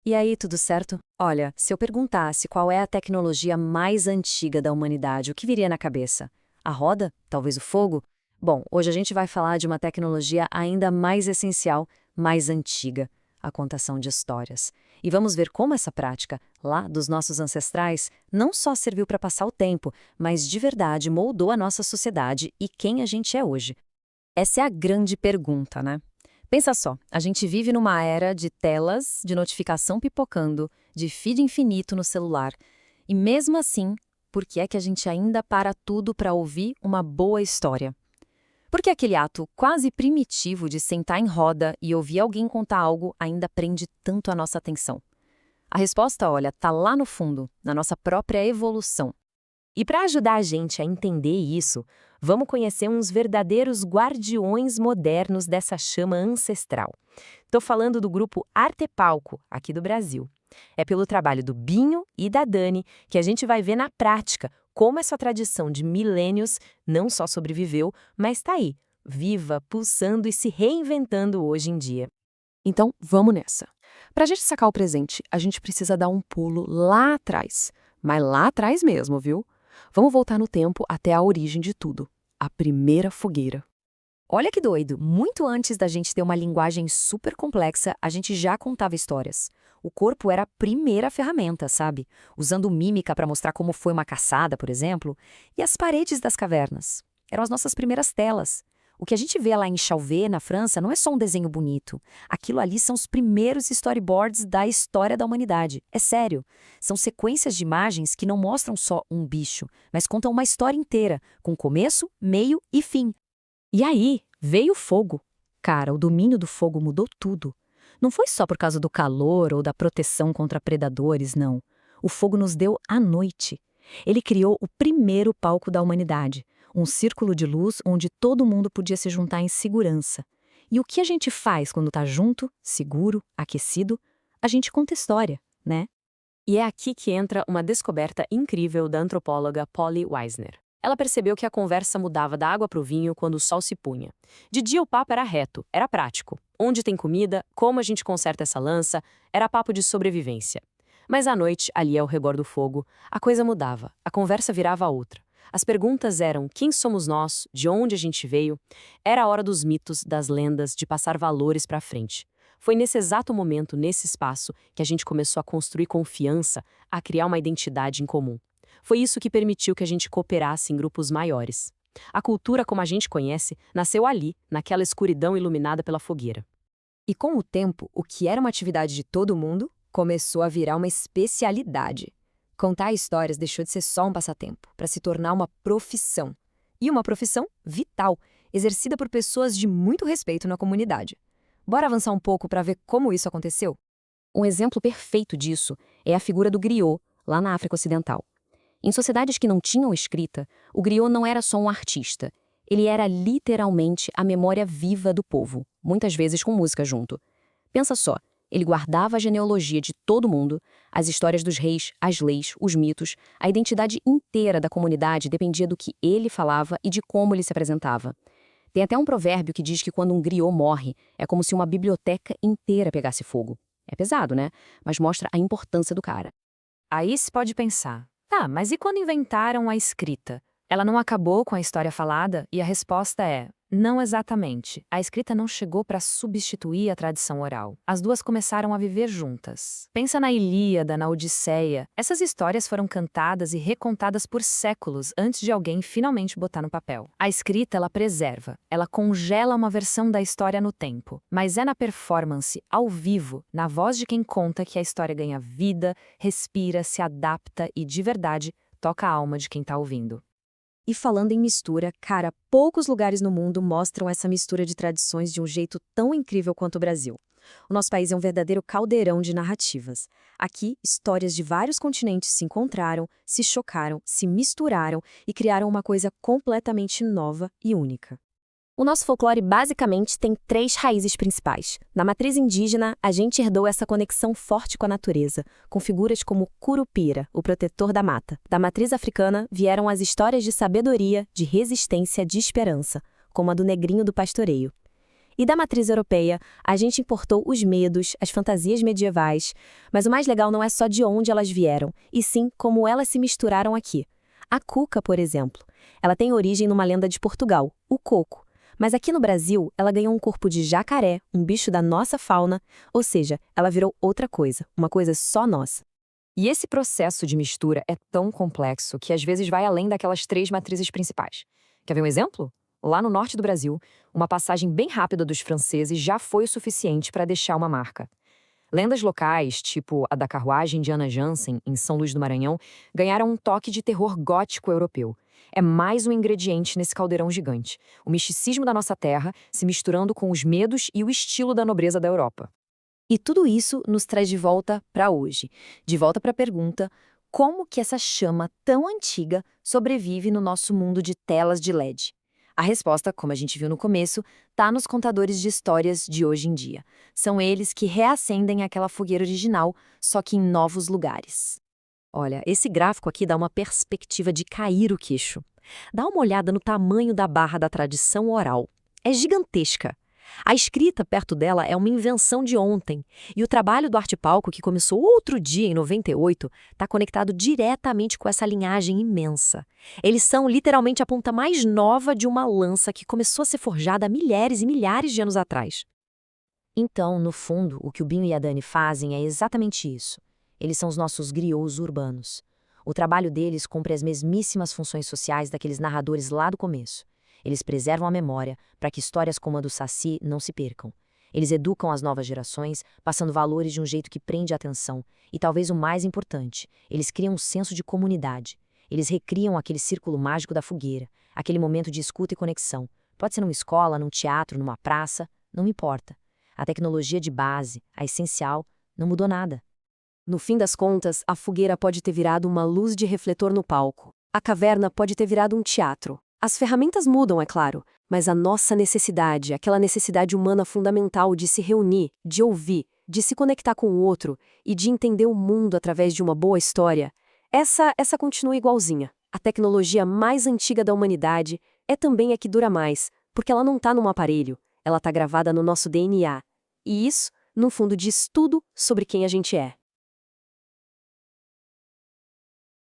E aí, tudo certo? Olha, se eu perguntasse qual é a tecnologia mais antiga da humanidade, o que viria na cabeça? A roda? Talvez o fogo? Bom, hoje a gente vai falar de uma tecnologia ainda mais essencial, mais antiga, a contação de histórias. E vamos ver como essa prática, lá dos nossos ancestrais, não só serviu para passar o tempo, mas de verdade moldou a nossa sociedade e quem a gente é hoje. Essa é a grande pergunta, né? Pensa só, a gente vive numa era de telas, de notificação pipocando, de feed infinito no celular. E mesmo assim, por que é que a gente ainda para tudo para ouvir uma boa história? Por que aquele ato quase primitivo de sentar em roda e ouvir alguém contar algo ainda prende tanto a nossa atenção? A resposta, olha, tá lá no fundo, na nossa própria evolução. E para ajudar a gente a entender isso, vamos conhecer uns verdadeiros guardiões modernos dessa chama ancestral. Estou falando do grupo Artepalco, aqui do Brasil. É pelo trabalho do Binho e da Dani que a gente vai ver na prática como essa tradição de milênios não só sobreviveu, mas está aí, viva, pulsando e se reinventando hoje em dia. Então, vamos nessa. Para a gente sacar o presente, a gente precisa dar um pulo lá atrás. Mas lá atrás mesmo, viu? Vamos voltar no tempo até a origem de tudo, a primeira fogueira. Olha que doido! Muito antes da gente ter uma linguagem super complexa, a gente já contava histórias. O corpo era a primeira ferramenta, sabe? Usando mímica para mostrar como foi uma caçada, por exemplo. E as paredes das cavernas. Eram as nossas primeiras telas. O que a gente vê lá em Chauvet, na França, não é só um desenho bonito. Aquilo ali são os primeiros storyboards da história da humanidade. É sério. São sequências de imagens que não mostram só um bicho, mas contam uma história inteira, com começo, meio e fim. E aí, veio o fogo. Cara, o domínio do fogo mudou tudo. Não foi só por causa do calor ou da proteção contra predadores, não. O fogo nos deu a noite. Ele criou o primeiro palco da humanidade, um círculo de luz onde todo mundo podia se juntar em segurança. E o que a gente faz quando tá junto, seguro, aquecido? A gente conta história, né? E é aqui que entra uma descoberta incrível da antropóloga Polly Weisner. Ela percebeu que a conversa mudava da água para o vinho quando o sol se punha. De dia o papo era reto, era prático. Onde tem comida, como a gente conserta essa lança, era papo de sobrevivência. Mas à noite, ali ao redor do fogo, a coisa mudava, a conversa virava outra. As perguntas eram quem somos nós, de onde a gente veio. Era a hora dos mitos, das lendas, de passar valores para frente. Foi nesse exato momento, nesse espaço, que a gente começou a construir confiança, a criar uma identidade em comum. Foi isso que permitiu que a gente cooperasse em grupos maiores. A cultura, como a gente conhece, nasceu ali, naquela escuridão iluminada pela fogueira. E com o tempo, o que era uma atividade de todo mundo começou a virar uma especialidade. Contar histórias deixou de ser só um passatempo, para se tornar uma profissão. E uma profissão vital, exercida por pessoas de muito respeito na comunidade. Bora avançar um pouco para ver como isso aconteceu? Um exemplo perfeito disso é a figura do griot, lá na África Ocidental. Em sociedades que não tinham escrita, o griot não era só um artista. Ele era literalmente a memória viva do povo, muitas vezes com música junto. Pensa só, ele guardava a genealogia de todo mundo, as histórias dos reis, as leis, os mitos, a identidade inteira da comunidade dependia do que ele falava e de como ele se apresentava. Tem até um provérbio que diz que quando um griot morre, é como se uma biblioteca inteira pegasse fogo. É pesado, né? Mas mostra a importância do cara. Aí se pode pensar, tá, mas e quando inventaram a escrita? Ela não acabou com a história falada? E a resposta é, não exatamente. A escrita não chegou para substituir a tradição oral. As duas começaram a viver juntas. Pensa na Ilíada, na Odisseia. Essas histórias foram cantadas e recontadas por séculos antes de alguém finalmente botar no papel. A escrita, ela preserva, ela congela uma versão da história no tempo. Mas é na performance, ao vivo, na voz de quem conta que a história ganha vida, respira, se adapta e, de verdade, toca a alma de quem tá ouvindo. E falando em mistura, cara, poucos lugares no mundo mostram essa mistura de tradições de um jeito tão incrível quanto o Brasil. O nosso país é um verdadeiro caldeirão de narrativas. Aqui, histórias de vários continentes se encontraram, se chocaram, se misturaram e criaram uma coisa completamente nova e única. O nosso folclore basicamente tem 3 raízes principais. Na matriz indígena, a gente herdou essa conexão forte com a natureza, com figuras como Curupira, o protetor da mata. Da matriz africana, vieram as histórias de sabedoria, de resistência, de esperança, como a do negrinho do pastoreio. E da matriz europeia, a gente importou os medos, as fantasias medievais, mas o mais legal não é só de onde elas vieram, e sim como elas se misturaram aqui. A cuca, por exemplo, ela tem origem numa lenda de Portugal, o coco. Mas aqui no Brasil, ela ganhou um corpo de jacaré, um bicho da nossa fauna, ou seja, ela virou outra coisa, uma coisa só nossa. E esse processo de mistura é tão complexo que às vezes vai além daquelas 3 matrizes principais. Quer ver um exemplo? Lá no norte do Brasil, uma passagem bem rápida dos franceses já foi o suficiente para deixar uma marca. Lendas locais, tipo a da carruagem de Ana Jansen, em São Luís do Maranhão, ganharam um toque de terror gótico europeu. É mais um ingrediente nesse caldeirão gigante. O misticismo da nossa terra se misturando com os medos e o estilo da nobreza da Europa. E tudo isso nos traz de volta para hoje, de volta para a pergunta: como que essa chama tão antiga sobrevive no nosso mundo de telas de LED? A resposta, como a gente viu no começo, está nos contadores de histórias de hoje em dia. São eles que reacendem aquela fogueira original, só que em novos lugares. Olha, esse gráfico aqui dá uma perspectiva de cair o queixo. Dá uma olhada no tamanho da barra da tradição oral. É gigantesca. A escrita perto dela é uma invenção de ontem, e o trabalho do Arte Palco, que começou outro dia, em 98, está conectado diretamente com essa linhagem imensa. Eles são literalmente a ponta mais nova de uma lança que começou a ser forjada há milhares e milhares de anos atrás. Então, no fundo, o que o Binho e a Dani fazem é exatamente isso. Eles são os nossos griots urbanos. O trabalho deles cumpre as mesmíssimas funções sociais daqueles narradores lá do começo. Eles preservam a memória para que histórias como a do Saci não se percam. Eles educam as novas gerações, passando valores de um jeito que prende a atenção. E talvez o mais importante, eles criam um senso de comunidade. Eles recriam aquele círculo mágico da fogueira, aquele momento de escuta e conexão. Pode ser numa escola, num teatro, numa praça, não importa. A tecnologia de base, a essencial, não mudou nada. No fim das contas, a fogueira pode ter virado uma luz de refletor no palco. A caverna pode ter virado um teatro. As ferramentas mudam, é claro, mas a nossa necessidade, aquela necessidade humana fundamental de se reunir, de ouvir, de se conectar com o outro e de entender o mundo através de uma boa história, essa continua igualzinha. A tecnologia mais antiga da humanidade é também a que dura mais, porque ela não está num aparelho, ela está gravada no nosso DNA. E isso, no fundo, diz tudo sobre quem a gente é.